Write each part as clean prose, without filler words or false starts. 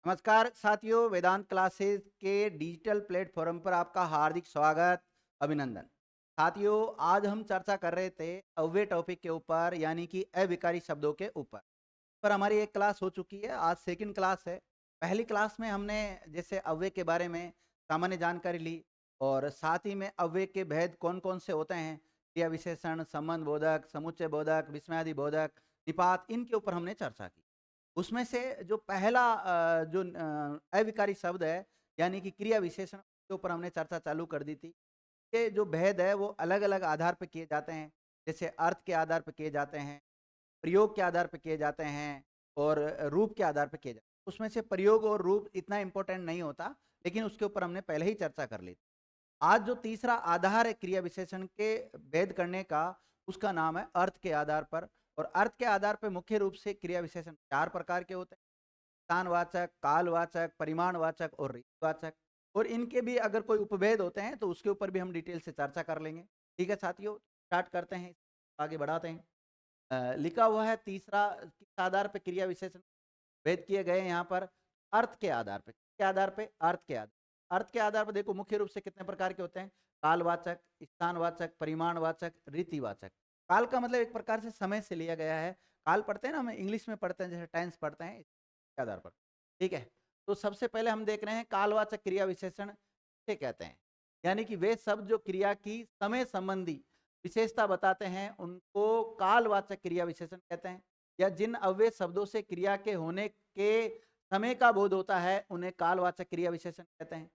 नमस्कार साथियों, वेदांत क्लासेस के डिजिटल प्लेटफॉर्म पर आपका हार्दिक स्वागत, अभिनंदन। साथियों, आज हम चर्चा कर रहे थे अव्यय टॉपिक के ऊपर, यानी कि अविकारी शब्दों के ऊपर। पर हमारी एक क्लास हो चुकी है, आज सेकंड क्लास है। पहली क्लास में हमने जैसे अव्यय के बारे में सामान्य जानकारी ली और साथ ही में अव्यय के भेद कौन-कौन से होते हैं, क्रिया विशेषण, संबंध बोधक, समुच्चय बोधक, विस्मयादि बोधक, निपात, इनके ऊपर हमने चर्चा की। उसमें से जो पहला अविकारी शब्द है, यानी कि क्रिया विशेषण के ऊपर हमने चर्चा चालू कर दी थी। ये जो भेद है वो अलग-अलग आधार पे किए जाते हैं। जैसे अर्थ के आधार पे किए जाते हैं, प्रयोग के आधार पे किए जाते हैं और रूप के आधार पे किए जाते हैं। उसमें से प्रयोग और रूप इतना इम्पोर्टेंट नहीं होता, लेकिन उसके ऊपर हमने पहले ही चर्चा कर ली थी। आज जो तीसरा आधार है क्रिया विशेषण के भेद करने का, उसका नाम है अर्थ के आधार पर। और अर्थ के आधार पर मुख्य रूप से क्रिया विशेषण 4 प्रकार के होते हैं। स्थानवाचक, कालवाचक, परिमाणवाचक और रीतिवाचक। और इनके भी अगर कोई उपभेद होते हैं तो उसके ऊपर भी हम डिटेल से चर्चा कर लेंगे। ठीक है साथियों, स्टार्ट करते हैं, आगे बढ़ाते हैं। लिखा हुआ है तीसरा किस आधार पे क्रिया विशेषण भेद किए गए हैं यहाँ पर, अर्थ के आधार पे। किसके आधार पे? अर्थ के आधार। अर्थ के आधार पर देखो मुख्य रूप से कितने प्रकार के होते हैं? कालवाचक, स्थानवाचक, परिमाणवाचक, रीतिवाचक। काल का मतलब एक प्रकार से समय से लिया गया है। काल पढ़ते हैं ना, हम इंग्लिश में पढ़ते हैं, जैसे टेंस पढ़ते हैं, इसके आधार पर। ठीक है, तो सबसे पहले हम देख रहे हैं कालवाचक क्रिया विशेषण किसे कहते हैं। यानी कि वे शब्द जो क्रिया की समय संबंधी विशेषता बताते हैं, उनको कालवाचक क्रिया विशेषण कहते हैं। या जिन अव्यय शब्दों से क्रिया के होने के समय का बोध होता है, उन्हें कालवाचक क्रिया विशेषण कहते हैं।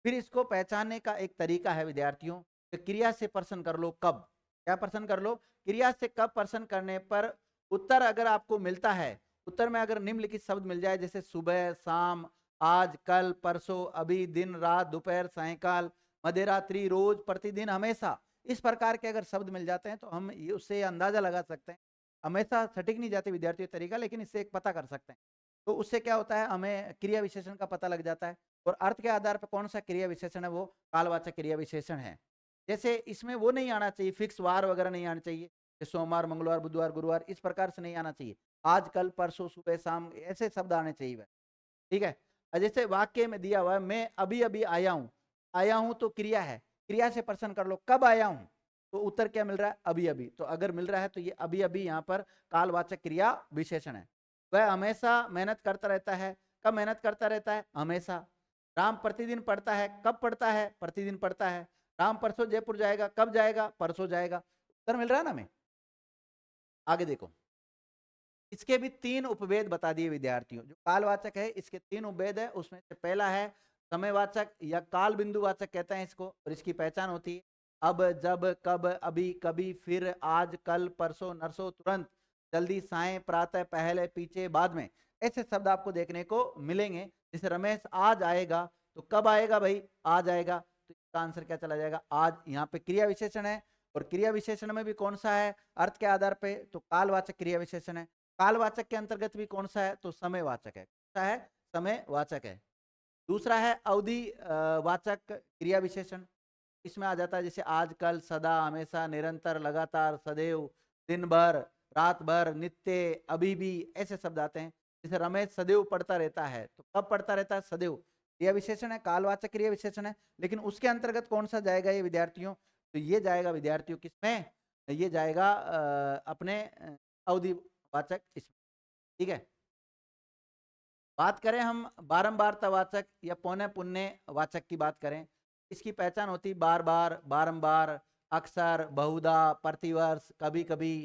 फिर इसको पहचानने का एक तरीका है विद्यार्थियों, कि क्रिया से प्रश्न कर लो कब। क्या प्रश्न कर लो? क्रिया से कब प्रश्न करने पर उत्तर अगर आपको मिलता है, उत्तर में अगर निम्नलिखित शब्द मिल जाए, जैसे सुबह, शाम, आज, कल, परसों, अभी, दिन, रात, दोपहर, सायंकाल, मध्यरात्रि, रोज, प्रतिदिन, हमेशा, इस प्रकार के अगर शब्द मिल जाते हैं तो हम ये उससे अंदाजा लगा सकते हैं। हमेशा सटीक नहीं जाते विद्यार्थियों तरीका, लेकिन इससे एक पता कर सकते हैं। तो उससे क्या होता है, हमें क्रिया विशेषण का पता लग जाता है। और अर्थ के आधार पर कौन सा क्रिया विशेषण है, वो कालवाचक क्रिया विशेषण है। जैसे इसमें वो नहीं आना चाहिए, फिक्स वार वगैरह नहीं आना चाहिए, कि सोमवार, मंगलवार, बुधवार, गुरुवार, इस प्रकार से नहीं आना चाहिए। आज, कल, परसों, सुबह, शाम, ऐसे शब्द आने चाहिए वह। ठीक है। जैसे वाक्य में दिया हुआ है, मैं अभी अभी आया हूँ। आया हूँ तो क्रिया है, क्रिया से प्रश्न कर लो कब आया हूँ, तो उत्तर क्या मिल रहा है? अभी अभी। तो अगर मिल रहा है तो ये अभी अभी यहाँ पर कालवाचक क्रिया विशेषण है। वह हमेशा मेहनत करता रहता है। कब मेहनत करता रहता है? हमेशा। राम प्रतिदिन पढ़ता है। कब पढ़ता है? प्रतिदिन पढ़ता है। राम परसों जयपुर जाएगा। कब जाएगा? परसों जाएगा। उत्तर मिल रहा है ना हमें? आगे देखो, इसके भी 3 उपभेद बता दिए विद्यार्थियों। जो कालवाचक है, इसके 3 उपभेद है। उसमें से पहला है समयवाचक या काल बिंदुवाचक कहते हैं इसको, और इसकी पहचान होती है अब, जब, कब, अभी, कभी, फिर, आज, कल, परसों, नरसों, तुरंत, जल्दी, साएं, प्रातः, पहले, पीछे, बाद में। ऐसे शब्द आपको देखने को मिलेंगे। जैसे रमेश आज आएगा, तो कब आएगा भाई? आज आएगा। तो इसका आंसर क्या चला जाएगा? आज। यहाँ पे क्रिया विशेषण है, और क्रिया विशेषण में भी कौन सा है? अर्थ के आधार पे, तो कालवाचक क्रिया विशेषण है। कालवाचक के अंतर्गत भी कौन सा है? तो समयवाचक है। कौन सा है? समयवाचक है। दूसरा है अवधि वाचक क्रिया विशेषण। इसमें आ जाता है जैसे आज, कल, सदा, हमेशा, निरंतर, लगातार, सदैव, दिन भर, रात भर, नित्य, अभी भी, ऐसे शब्द आते हैं। जैसे रमेश सदैव पढ़ता रहता है, तो कब पढ़ता रहता है? सदैव। क्रिया विशेषण है, कालवाचक क्रिया विशेषण है। लेकिन उसके अंतर्गत कौन सा जाएगा ये विद्यार्थियों? तो ये जाएगा विद्यार्थियों किसमें? ये जाएगा अपने अवधि वाचक इसमें। ठीक है। बात करें हम बारंबारता वाचक या पौने पुण्य वाचक की बात करें, इसकी पहचान होती बार बार, बारंबार, अक्सर, बहुधा, प्रतिवर्ष, कभी कभी,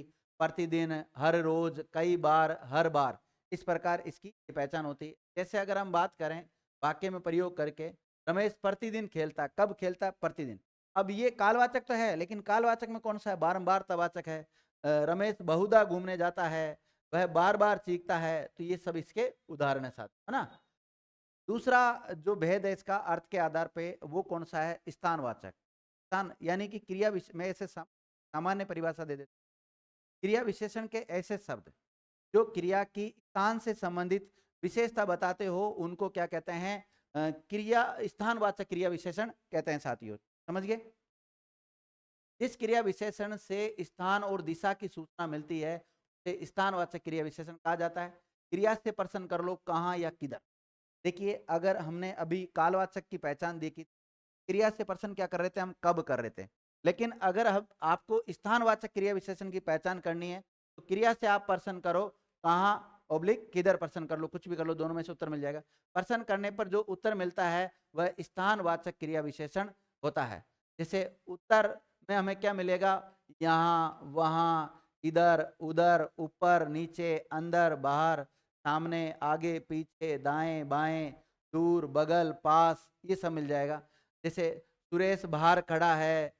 प्रतिदिन, हर रोज, कई बार, हर बार, इस प्रकार इसकी पहचान होती है। जैसे अगर हम बात करें वाक्य में प्रयोग करके, रमेश प्रतिदिन खेलता। कब खेलता? प्रतिदिन। अब ये कालवाचक तो है, लेकिन कालवाचक में कौन सा है? बारंबारता वाचक है। रमेश बहुधा घूमने जाता है, वह बार बार चीखता है। तो ये सब इसके उदाहरण है साथ, है ना। दूसरा जो भेद है इसका अर्थ के आधार पे, वो कौन सा है? स्थानवाचक। स्थान यानी कि क्रिया मैं ऐसे सामान्य परिभाषा दे देता हूं। क्रिया विशेषण के ऐसे शब्द जो क्रिया की स्थान से संबंधित विशेषता बताते हो, उनको क्या कहते हैं? क्रिया स्थानवाचक क्रिया विशेषण कहते हैं साथियों। समझ गए? जिस क्रिया विशेषण से स्थान और दिशा की सूचना मिलती है, उसे स्थानवाचक क्रिया विशेषण कहा जाता है। क्रिया से प्रश्न कर लो कहाँ या किधर। देखिए अगर हमने अभी कालवाचक की पहचान देखी, क्रिया से प्रश्न क्या कर रहे थे, हम कब कर रहे थे। लेकिन अगर हम आपको स्थानवाचक क्रिया विशेषण की पहचान करनी है तो क्रिया से आप प्रश्न करो, कहाँ ऑब्लिक किधर प्रश्न कर लो, कुछ भी कर लो, दोनों में से उत्तर मिल जाएगा। प्रश्न करने पर जो उत्तर मिलता है वह स्थानवाचक क्रिया विशेषण होता है। जैसे उत्तर में हमें क्या मिलेगा, यहाँ वहाँ इधर उधर ऊपर नीचे अंदर बाहर सामने आगे पीछे दाएं बाएं दूर बगल पास, ये सब मिल जाएगा। जैसे सुरेश बाहर खड़ा है,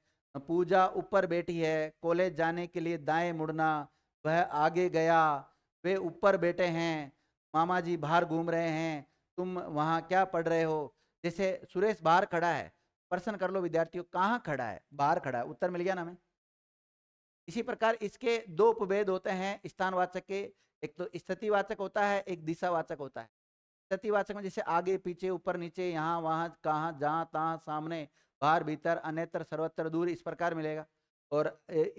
पूजा ऊपर बैठी है, कॉलेज जाने के लिए दाएं मुड़ना, वह आगे गया, वे ऊपर बैठे हैं, मामा जी बाहर घूम रहे हैं, तुम वहाँ क्या पढ़ रहे हो। जैसे सुरेश बाहर खड़ा है, प्रश्न कर लो विद्यार्थियों, कहाँ खड़ा है, बाहर खड़ा है, उत्तर मिल गया ना हमें। इसी प्रकार इसके दो उपभेद होते हैं स्थानवाचक के, एक तो स्थितिवाचक होता है, एक दिशावाचक होता है। स्थितिवाचक में जैसे आगे पीछे ऊपर नीचे यहाँ वहाँ कहाँ जहाँ तहाँ सामने बाहर भीतर अन्यत्र सर्वत्र दूर, इस प्रकार मिलेगा। और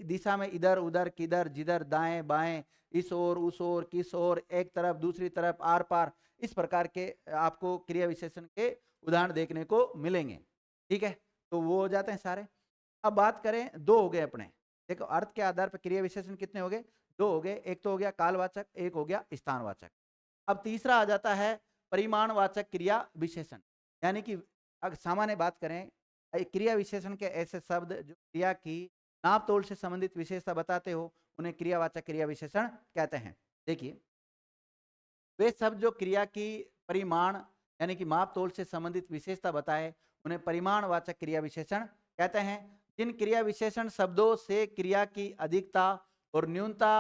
दिशा में इधर उधर किधर जिधर दाएं बाएं इस ओर उस ओर किस ओर एक तरफ दूसरी तरफ आर पार, इस प्रकार के आपको क्रिया विशेषण के उदाहरण देखने को मिलेंगे। ठीक है, तो वो हो जाते हैं सारे। अब बात करें, दो हो गए अपने, देखो अर्थ के आधार पर क्रिया विशेषण कितने हो गए, दो हो गए। एक तो हो गया कालवाचक, एक हो गया स्थानवाचक। अब तीसरा आ जाता है परिमाणवाचक क्रिया विशेषण। यानी कि अगर सामान्य बात करें, क्रिया विशेषण के ऐसे शब्द जो क्रिया की नाप तोल से संबंधित विशेषता बताते हो, उन्हें क्रियावाचक क्रिया विशेषण कहते हैं। देखिए वे शब्द जो क्रिया की परिमाण यानी कि माप तोल से संबंधित विशेषता बताए, उन्हें परिमाणवाचक क्रिया विशेषण कहते हैं। जिन क्रिया विशेषण शब्दों से क्रिया की अधिकता और न्यूनता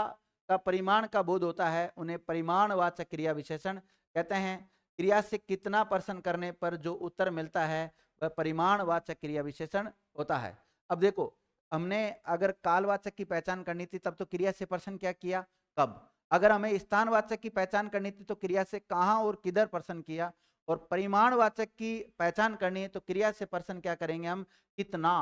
का परिमाण का बोध होता है, उन्हें परिमाणवाचक क्रिया विशेषण कहते हैं। क्रिया से कितना प्रश्न करने पर जो उत्तर मिलता है वह परिमाणवाचक क्रिया विशेषण होता है। अब देखो, हमने अगर कालवाचक की पहचान करनी थी तब तो क्रिया से प्रश्न क्या किया, कब। अगर हमें स्थानवाचक की पहचान करनी थी तो क्रिया से कहाँ और किधर प्रश्न किया। और परिमाणवाचक की पहचान करनी है तो क्रिया से प्रश्न क्या करेंगे हम, कितना।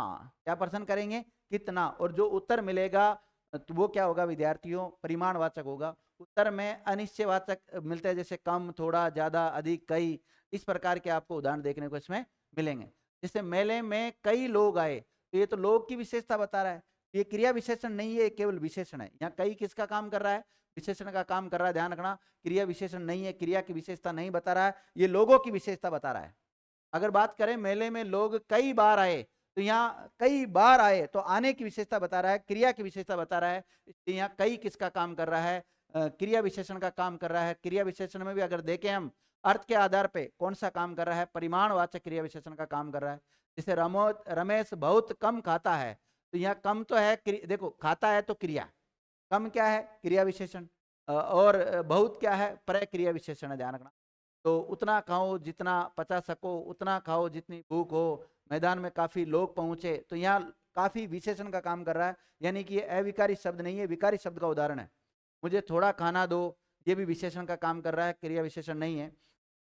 क्या प्रश्न करेंगे, कितना। और जो उत्तर मिलेगा तो वो क्या होगा विद्यार्थियों, परिमाणवाचक होगा। उत्तर में अनिश्चयवाचक मिलते हैं, जैसे कम थोड़ा ज्यादा अधिक कई, इस प्रकार के आपको उदाहरण देखने को इसमें मिलेंगे। जैसे मेले में कई लोग आए, तो ये तो लोग की विशेषता बता रहा है, ये क्रिया विशेषण नहीं है, केवल विशेषण है। यहाँ कई किसका काम कर रहा है, विशेषण का काम कर रहा है, ध्यान रखना। क्रिया विशेषण नहीं है, क्रिया की विशेषता नहीं बता रहा है, ये लोगों की विशेषता बता रहा है। अगर बात करें मेले में लोग कई बार आए, तो यहाँ कई बार आए तो आने की विशेषता बता रहा है, क्रिया की विशेषता बता रहा है। इसलिए यहाँ कई किसका काम कर रहा है, क्रिया विशेषण का काम कर रहा है। क्रिया विशेषण में भी अगर देखें हम अर्थ के आधार पे कौन सा काम कर रहा है, परिमाणवाचक क्रिया विशेषण का काम कर रहा है। जैसे रमेश बहुत कम खाता है, तो यहाँ कम तो है, देखो खाता है तो क्रिया, कम क्या है, क्रिया विशेषण, और बहुत क्या है, प्रक्रिया विशेषण है, ध्यान रखना। तो उतना खाओ जितना पचा सको, उतना खाओ जितनी भूख हो, मैदान में काफी लोग पहुंचे, तो यहाँ काफी विशेषण का काम कर रहा है। यानी कि ये अविकारी शब्द नहीं है, विकारी शब्द का उदाहरण है। मुझे थोड़ा खाना दो, ये भी विशेषण का काम कर रहा है, क्रिया विशेषण नहीं है।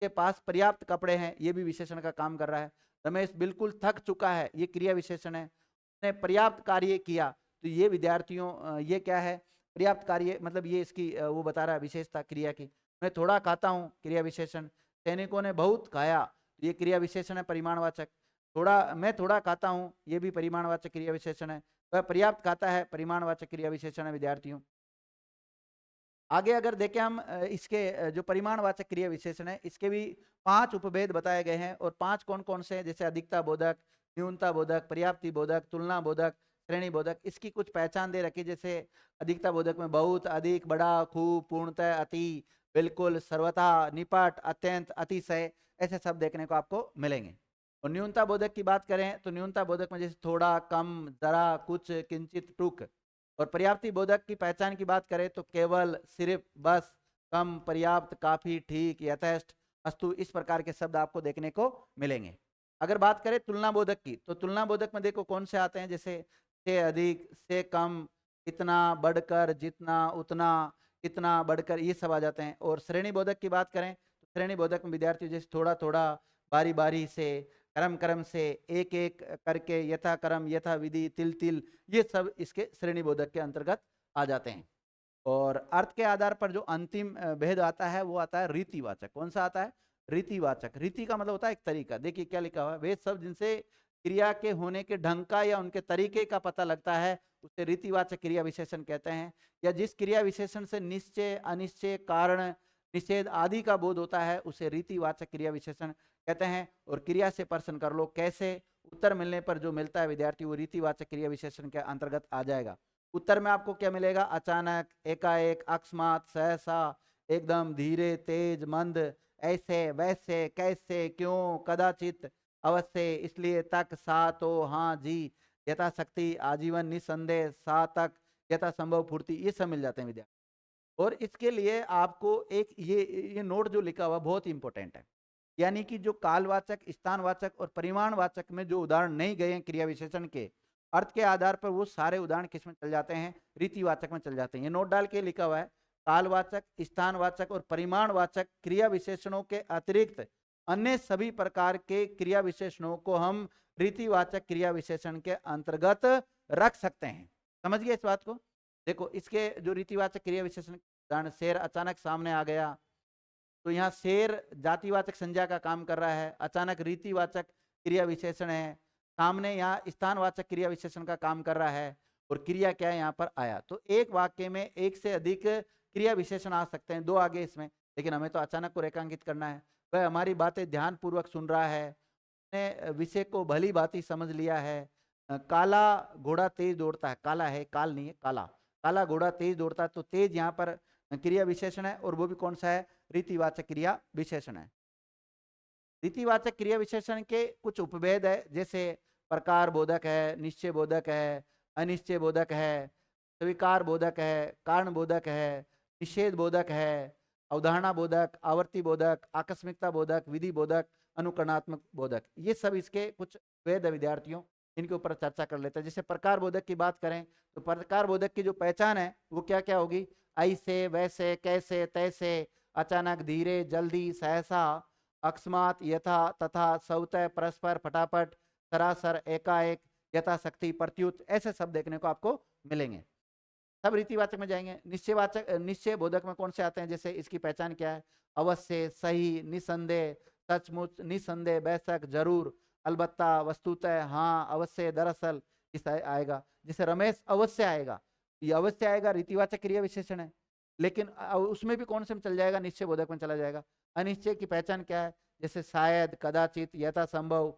के पास पर्याप्त कपड़े हैं, ये भी विशेषण का काम कर रहा है। रमेश बिल्कुल थक चुका है, ये क्रिया विशेषण है। उसने पर्याप्त कार्य किया, तो ये विद्यार्थियों ये क्या है, पर्याप्त कार्य, मतलब ये इसकी वो बता रहा है विशेषता क्रिया की। मैं थोड़ा खाता हूँ, क्रिया विशेषण। सैनिकों ने बहुत खाया, ये क्रिया विशेषण है, परिमाणवाचक। मैं थोड़ा खाता हूँ, ये भी परिमाणवाचक क्रिया विशेषण है। वह पर्याप्त खाता है, परिमाणवाचक क्रिया विशेषण है विद्यार्थियों। आगे अगर देखें हम इसके जो परिमाणवाचक क्रिया विशेषण है, इसके भी 5 उपभेद बताए गए हैं। और 5 कौन कौन से हैं, जैसे अधिकता बोधक, न्यूनता बोधक, पर्याप्ति बोधक, तुलना बोधक, श्रेणी बोधक। इसकी कुछ पहचान दे रखी, जैसे अधिकता बोधक में बहुत, अधिक, बड़ा, खूब, पूर्णतः, अति, बिल्कुल, सर्वथा, निपट, अत्यंत, अतिशय, ऐसे शब्द देखने को आपको मिलेंगे। और न्यूनता बोधक की बात करें तो न्यूनता बोधक में जैसे थोड़ा, कम, जरा, कुछ, किंचित, टूक। और पर्याप्ति बोधक की पहचान की बात करें तो केवल, सिर्फ, बस, कम, पर्याप्त, काफी, ठीक, यथेष्ट, अस्तु, इस प्रकार के शब्द आपको देखने को मिलेंगे। अगर बात करें तुलना बोधक की, तो तुलना बोधक में देखो कौन से आते हैं, जैसे से अधिक, से कम, इतना, बढ़कर, जितना, उतना, इतना, बढ़कर, ये सब आ जाते हैं। और श्रेणी बोधक की बात करें तो श्रेणी बोधक में विद्यार्थी जैसे थोड़ा थोड़ा, बारी बारी से, क्रम क्रम से, एक एक करके, यथा क्रम, यथा विधि, तिल तिल, ये सब इसके श्रेणी बोधक के अंतर्गत आ जाते हैं। और अर्थ के आधार पर जो अंतिम भेद आता है वो आता है रीतिवाचक। कौन सा आता है, रीतिवाचक, रीति का मतलब होता है एक तरीका। देखिए क्या लिखा हुआ है, वे सब जिनसे क्रिया के होने के ढंग का या उनके तरीके का पता लगता है उसे रीतिवाचक क्रिया विशेषण कहते हैं। या जिस क्रिया विशेषण से निश्चय, अनिश्चय, कारण, निषेध आदि का बोध होता है उसे रीतिवाचक क्रिया विशेषण कहते हैं। और क्रिया से प्रश्न कर लो कैसे, उत्तर मिलने पर जो मिलता है विद्यार्थी वो रीतिवाचक क्रिया विशेषण के अंतर्गत आ जाएगा। उत्तर में आपको क्या मिलेगा, अचानक, एकाएक, अकस्मात, सहसा, एकदम, धीरे, तेज, मंद, ऐसे, वैसे, कैसे, क्यों, कदाचित, अवश्य, इसलिए, तक, सा, तो, हाँ, जी, यथाशक्ति, आजीवन, निसंदेह, सा तक, यथा संभव, पूर्ति, ये सब मिल जाते हैं विद्यार्थी। और इसके लिए आपको एक ये नोट जो लिखा हुआ बहुत इंपॉर्टेंट है, यानी कि जो कालवाचक, स्थानवाचक और परिमाणवाचक में जो उदाहरण नहीं गए हैं क्रिया विशेषण के अर्थ के आधार पर, वो सारे उदाहरण किस में चल जाते हैं, रीतिवाचक में चल जाते हैं। ये नोट डाल के लिखा हुआ है, कालवाचक, स्थानवाचक और परिमाणवाचक क्रिया विशेषणों के अतिरिक्त अन्य सभी प्रकार के क्रिया विशेषणों को हम रीतिवाचक क्रिया विशेषण के अंतर्गत रख सकते हैं। समझ गए इस बात को। देखो इसके जो रीतिवाचक क्रिया विशेषण उदाहरण, शेर अचानक सामने आ गया, तो यहाँ शेर जातिवाचक संज्ञा का काम कर रहा है, अचानक रीतिवाचक क्रिया विशेषण है, सामने यहाँ स्थानवाचक क्रिया विशेषण का काम कर रहा है, और क्रिया क्या है यहाँ पर आया। तो एक वाक्य में एक से अधिक क्रिया विशेषण आ सकते हैं, दो आगे इसमें, लेकिन हमें तो अचानक को रेखांकित करना है। वह हमारी बातें ध्यान पूर्वक सुन रहा है, उसने विषय को भली भांति समझ लिया है। काला घोड़ा तेज दौड़ता है, काला है, काल नहीं है, काला, काला घोड़ा तेज दौड़ता है, तो तेज यहाँ पर क्रिया विशेषण है, और वो भी कौन सा है, रीतिवाचक क्रिया विशेषण है। रीतिवाचक क्रिया विशेषण के कुछ उपभेद है, जैसे प्रकार बोधक है, निश्चय बोधक है, अनिश्चय बोधक है, स्वीकार बोधक है, कारण बोधक है, निषेध बोधक है, अवधारणा बोधक, आवर्ती बोधक, आकस्मिकता बोधक, विधि बोधक, अनुकरणात्मक बोधक, ये सब इसके कुछ भेद है विद्यार्थियों, इनके ऊपर चर्चा कर लेते हैं। जैसे प्रकार बोधक की बात करें तो प्रकार बोधक की जो पहचान है वो क्या क्या होगी, ऐसे, वैसे, कैसे, तैसे, अचानक, धीरे, जल्दी, सहसा, अकस्मात, यथा, तथा, स्वतः, परस्पर, फटाफट, सरासर, एकाएक, यथाशक्ति, प्रत्युत, ऐसे शब्द देखने को आपको मिलेंगे। सब रीतिवाचक में जाएंगे। निश्चयवाचक, निश्चय बोधक में कौन से आते हैं, जैसे इसकी पहचान क्या है, अवश्य, सही, निसंदेह, सचमुच, निसंदेह, बेशक, जरूर, अलबत्ता, वस्तुतः, हाँ, अवश्य, दरअसल, इस आएगा। जैसे रमेश अवश्य आएगा, ये अवश्य आएगा रीतिवाचक क्रिया विशेषण है, लेकिन उसमें भी कौन से में चल जाएगा, निश्चय बोधक में चला जाएगा। अनिश्चय की पहचान क्या है, जैसे शायद, कदाचित, यथा संभव,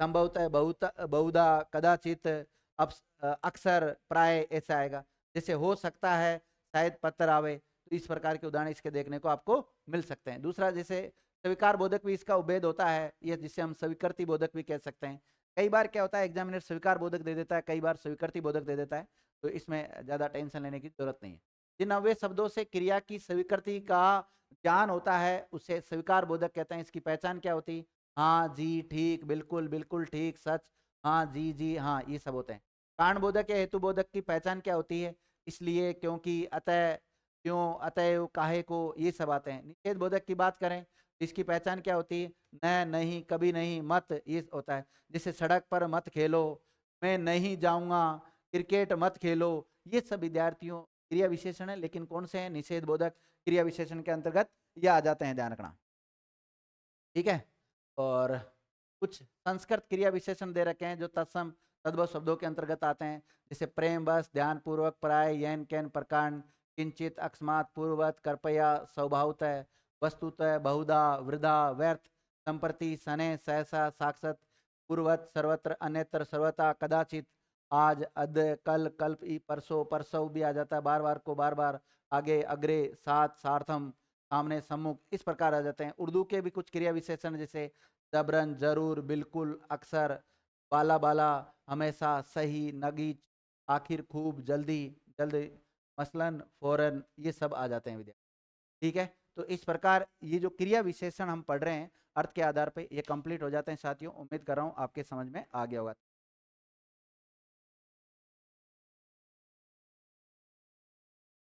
संभवतः, बहुधा, कदाचित, अक्सर, प्राय, ऐसा आएगा। जैसे हो सकता है शायद पत्थर आवे, तो इस प्रकार के उदाहरण इसके देखने को आपको मिल सकते हैं। दूसरा, जैसे स्वीकार बोधक भी इसका उपभेद होता है, ये जिसे हम स्वीकृति बोधक भी कह सकते हैं। कई बार क्या होता है, एग्जामिनर स्वीकार बोधक दे देता है, कई बार स्वीकृति बोधक दे देता है, तो इसमें ज्यादा टेंशन लेने की जरूरत नहीं है। जिन नव्य शब्दों से क्रिया की स्वीकृति का ज्ञान होता है उसे स्वीकार बोधक कहते हैं। इसकी पहचान क्या होती, हाँ, जी, ठीक, बिल्कुल, बिल्कुल ठीक, सच, हाँ, जी, हाँ, ये सब होते हैं। कारण बोधक या हेतु बोधक की पहचान क्या होती है, इसलिए, क्योंकि, अतः, क्यों, अतएव, काहे को, ये सब आते हैं। निषेध बोधक की बात करें इसकी पहचान क्या होती है, न, नहीं, कभी नहीं, मत, ये होता है। जैसे सड़क पर मत खेलो, मैं नहीं जाऊंगा, क्रिकेट मत खेलो, ये सब विद्यार्थियों क्रिया विशेषण है, लेकिन कौन से हैं, निषेध बोधक क्रिया विशेषण के अंतर्गत ये आ जाते हैं, ध्यान रखना। ठीक है। और कुछ संस्कृत क्रिया विशेषण दे रखे हैं जो तत्सम तद्भव शब्दों के अंतर्गत आते हैं, जैसे प्रेम, बस, ध्यान पूर्वक, प्राय, यैन, कैन, प्रकांड, किंचित, अकस्मात, पूर्ववत, कृपया, स्वभावतः, वस्तुतः, बहुधा, वृद्धा, व्यर्थ, संप्रति, सने, सहसा, साक्षात, पूर्वत, सर्वत्र, अन्यत्र, सर्वथा, कदाचित, आज, अद्य, कल, कल्प, परसों, परसों भी आ जाता है, बार बार को बार बार, आगे, अग्रे, साथ, सार्थम, सामने, सम्मुख, इस प्रकार आ जाते हैं। उर्दू के भी कुछ क्रिया विशेषण जैसे जबरन, जरूर, बिल्कुल, अक्सर, बाला बाला, हमेशा, सही, नगीच, आखिर, खूब, जल्दी, जल्द, मसलन, फौरन, ये सब आ जाते हैं विद्यार्थी। ठीक है। तो इस प्रकार ये जो क्रिया विशेषण हम पढ़ रहे हैं अर्थ के आधार पे ये कंप्लीट हो जाते हैं साथियों। उम्मीद कर रहा हूँ आपके समझ में आ गया होगा।